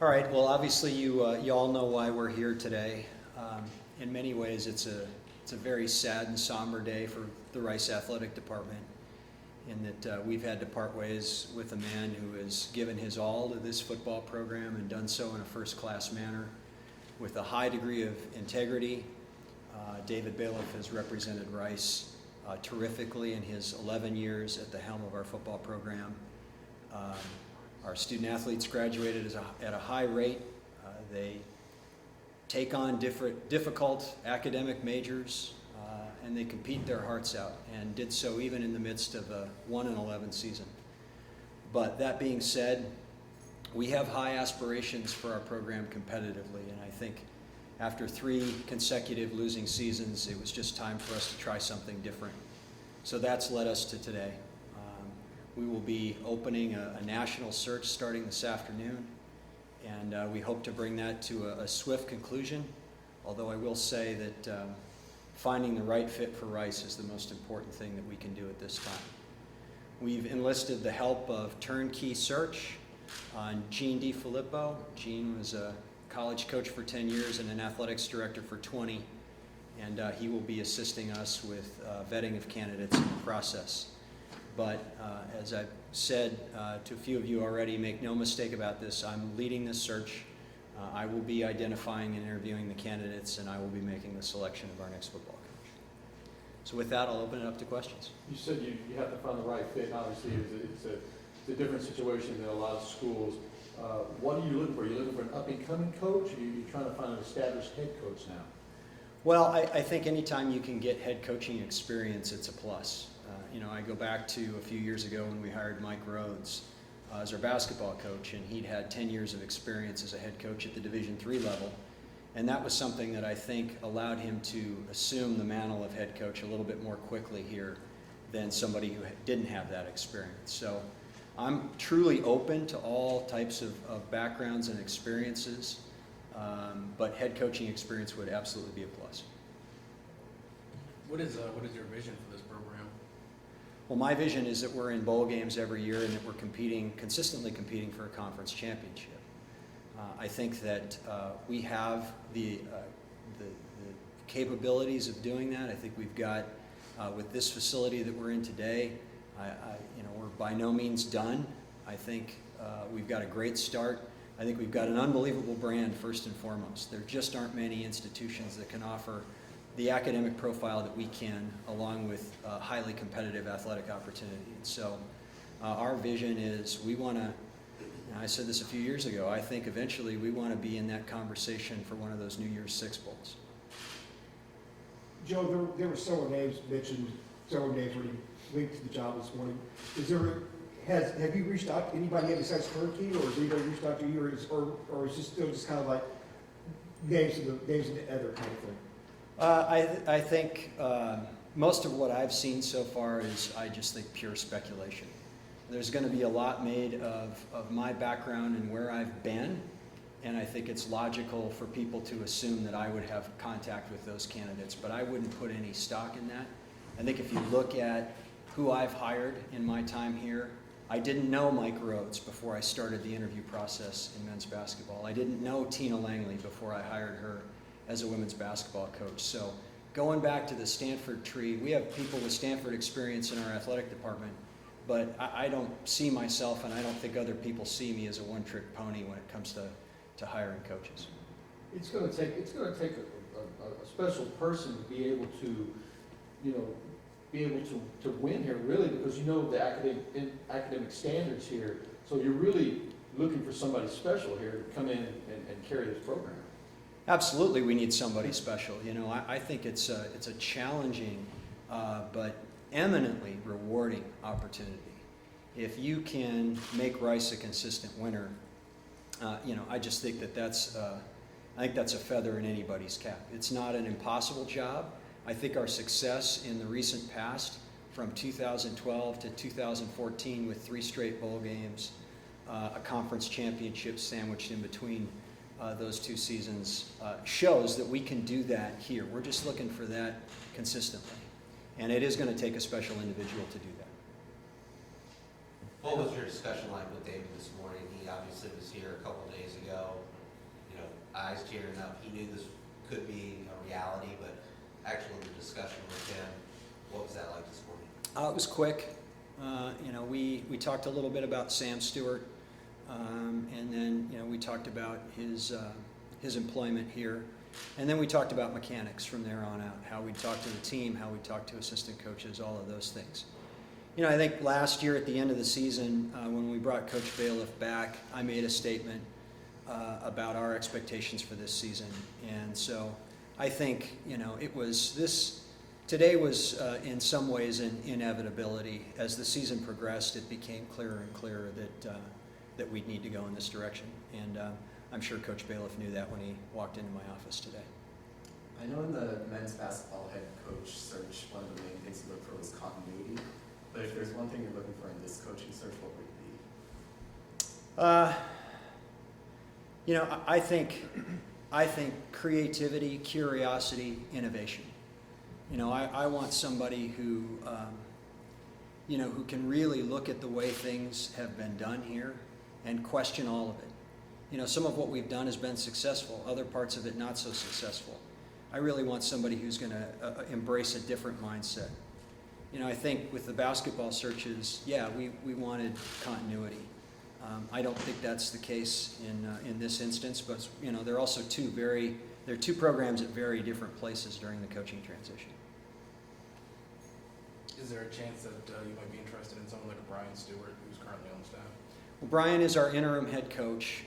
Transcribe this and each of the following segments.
All right, well, obviously you all know why we're here today. In many ways, it's a very sad and somber day for the Rice Athletic Department, in that we've had to part ways with a man who has given his all to this football program and done so in a first-class manner with a high degree of integrity. David Bailiff has represented Rice terrifically in his 11 years at the helm of our football program. Our student athletes graduated at a high rate. They take on difficult academic majors, and they compete their hearts out, and did so even in the midst of a 1-11 season. But that being said, we have high aspirations for our program competitively, and I think after 3 consecutive losing seasons, it was just time for us to try something different. So that's led us to today. We will be opening a national search starting this afternoon, and we hope to bring that to a swift conclusion, although I will say that finding the right fit for Rice is the most important thing that we can do at this time. We've enlisted the help of Turnkey Search on Gene DiFilippo. Gene was a college coach for 10 years and an athletics director for 20, and he will be assisting us with vetting of candidates in the process. But as I've said to a few of you already, make no mistake about this, I'm leading this search. I will be identifying and interviewing the candidates, and I will be making the selection of our next football coach. So with that, I'll open it up to questions. You said you have to find the right fit. Obviously, it's a different situation than a lot of schools. What are you looking for? Are you looking for an up-and-coming coach, or are you trying to find an established head coach now? Well, I think anytime you can get head coaching experience, it's a plus. I go back to a few years ago when we hired Mike Rhodes as our basketball coach, and he'd had 10 years of experience as a head coach at the Division III level. And that was something that I think allowed him to assume the mantle of head coach a little bit more quickly here than somebody who didn't have that experience. So I'm truly open to all types of backgrounds and experiences, but head coaching experience would absolutely be a plus. What is your vision for this program? Well, my vision is that we're in bowl games every year and that we're consistently competing for a conference championship. I think that we have the capabilities of doing that. I think we've got, with this facility that we're in today, we're by no means done. I think we've got a great start. I think we've got an unbelievable brand, first and foremost. There just aren't many institutions that can offer the academic profile that we can, along with highly competitive athletic opportunity. And so our vision is we want to, I said this a few years ago, I think eventually we want to be in that conversation for one of those New Year's Six Bowls. Joe, there were several names mentioned, several names already linked to the job this morning. Have you reached out to anybody besides Turnkey, or has anybody reached out to you, or is it still just kind of like names of the other kind of thing? I think most of what I've seen so far is, I just think, pure speculation. There's going to be a lot made of my background and where I've been, and I think it's logical for people to assume that I would have contact with those candidates, but I wouldn't put any stock in that. I think if you look at who I've hired in my time here, I didn't know Mike Rhodes before I started the interview process in men's basketball. I didn't know Tina Langley before I hired her as a women's basketball coach. So going back to the Stanford tree, we have people with Stanford experience in our athletic department, but I don't see myself, and I don't think other people see me, as a one-trick pony when it comes to hiring coaches. It's going to take a special person to be able to win here, really, because the academic standards here. So you're really looking for somebody special here to come in and carry this program. Absolutely, we need somebody special. I think it's a challenging but eminently rewarding opportunity. If you can make Rice a consistent winner, I just think that's a feather in anybody's cap. It's not an impossible job. I think our success in the recent past, from 2012 to 2014, with 3 straight bowl games, a conference championship sandwiched in between those 2 seasons, shows that we can do that here. We're just looking for that consistently. And it is going to take a special individual to do that. What was your discussion like with David this morning? He obviously obviously was here a couple days ago, you know, eyes tearing up. He knew this could be a reality, but actually the discussion with him, what was that like this morning? It was quick. You know, we talked a little bit about Sam Stewart, and then, you know, we talked about his employment here. And then we talked about mechanics from there on out, how we talked to the team, how we talked to assistant coaches, all of those things. You know, I think last year at the end of the season, when we brought Coach Bailiff back, I made a statement about our expectations for this season. And so I think, you know, today was in some ways an inevitability. As the season progressed, it became clearer and clearer that we'd need to go in this direction. And I'm sure Coach Bailiff knew that when he walked into my office today. I know in the men's basketball head coach search, one of the main things you look for was continuity. But if there's one thing you're looking for in this coaching search, what would it be? You know, I think creativity, curiosity, innovation. You know, I want somebody who, you know, who can really look at the way things have been done here and question all of it. You know, some of what we've done has been successful, other parts of it not so successful. I really want somebody who's going to embrace a different mindset. You know, I think with the basketball searches, yeah, we wanted continuity. I don't think that's the case in this instance, but, you know, there are also two programs at very different places during the coaching transition. Is there a chance that you might be interested in someone like a Brian Stewart, who's currently on the staff? Well, Brian is our interim head coach,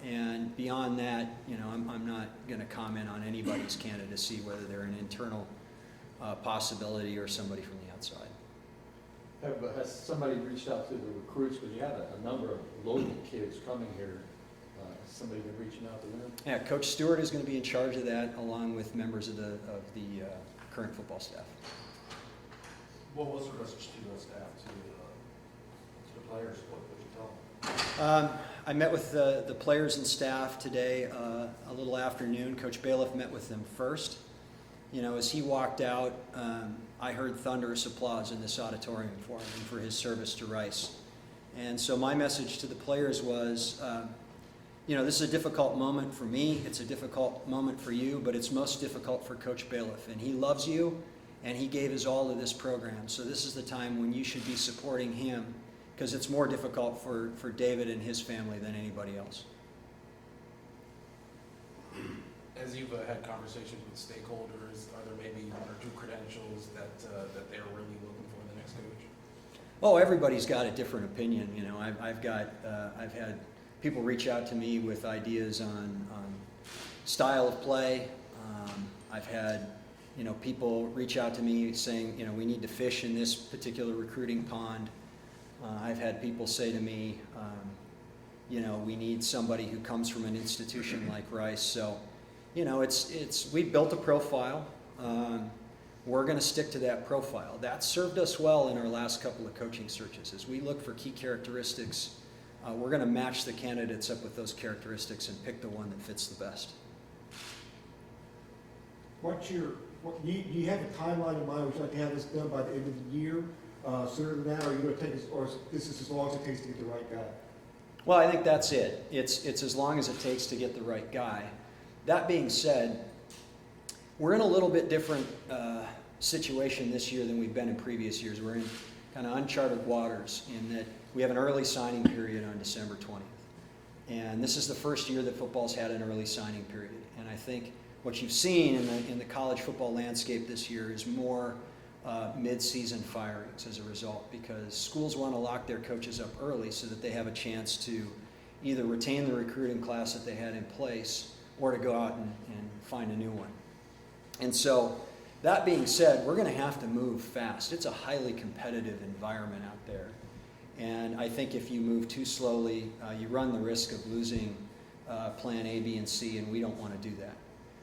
and beyond that, you know, I'm not going to comment on anybody's candidacy, whether they're an internal possibility or somebody from the outside. Has somebody reached out to the recruits, because you have a number of local kids coming here, has somebody been reaching out to them? Yeah, Coach Stewart is going to be in charge of that, along with members of the current football staff. What was the message to the staff, to the players? What would you tell them? I met with the players and staff today a little afternoon. Coach Bailiff met with them first. You know, as he walked out, I heard thunderous applause in this auditorium for him and for his service to Rice. And so my message to the players was, you know, this is a difficult moment for me. It's a difficult moment for you, but it's most difficult for Coach Bailiff. And he loves you, and he gave his all to this program. So this is the time when you should be supporting him, because it's more difficult for David and his family than anybody else. As you've had conversations with stakeholders, are there maybe one or two credentials that they're really looking for in the next coach? Oh, everybody's got a different opinion. You know, I've had people reach out to me with ideas on style of play. I've had, you know, people reach out to me saying, you know, we need to fish in this particular recruiting pond. I've had people say to me, you know, we need somebody who comes from an institution like Rice. So, you know, we built a profile. We're going to stick to that profile. That served us well in our last couple of coaching searches. As we look for key characteristics, we're going to match the candidates up with those characteristics and pick the one that fits the best. Do you have a timeline in mind? Would you like to have this done by the end of the year, sooner than that, or are you going to take this, or this is as long as it takes to get the right guy? Well, I think that's it. It's as long as it takes to get the right guy. That being said, we're in a little bit different situation this year than we've been in previous years. We're in kind of uncharted waters in that we have an early signing period on December 20th. And this is the first year that football's had an early signing period. And I think what you've seen in the college football landscape this year is more mid-season firings as a result, because schools want to lock their coaches up early so that they have a chance to either retain the recruiting class that they had in place or to go out and find a new one. And so, that being said, we're going to have to move fast. It's a highly competitive environment out there. And I think if you move too slowly, you run the risk of losing plan A, B, and C, and we don't want to do that.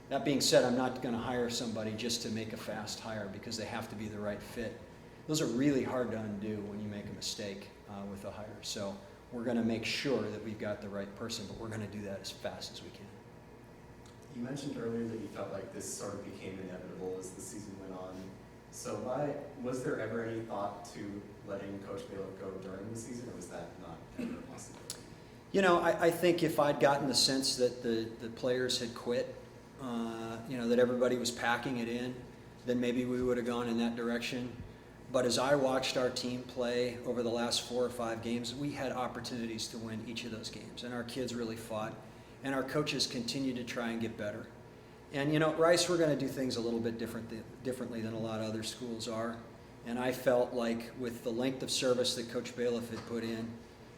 That being said, I'm not going to hire somebody just to make a fast hire because they have to be the right fit. Those are really hard to undo when you make a mistake with a hire. So we're going to make sure that we've got the right person, but we're going to do that as fast as we can. You mentioned earlier that you felt like this sort of became inevitable as the season went on. So was there ever any thought to letting Coach Bailiff go during the season, or was that not ever a possibility? You know, I think if I'd gotten the sense that the players had quit, you know, that everybody was packing it in, then maybe we would have gone in that direction. But as I watched our team play over the last 4 or 5 games, we had opportunities to win each of those games. And our kids really fought. And our coaches continued to try and get better. And, you know, at Rice, we're going to do things a little bit differently than a lot of other schools are. And I felt like with the length of service that Coach Bailiff had put in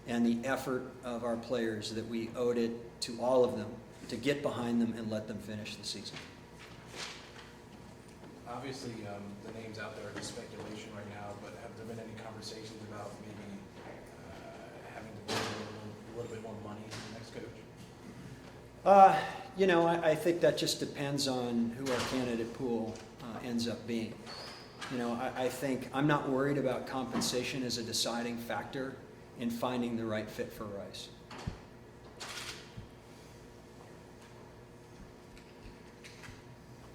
and the effort of our players, that we owed it to all of them to get behind them and let them finish the season. Obviously, the names out there are just speculation right now, but have there been any conversations about maybe having to pay a little bit more money to the next coach? You know, I think that just depends on who our candidate pool ends up being. You know, I think I'm not worried about compensation as a deciding factor in finding the right fit for Rice.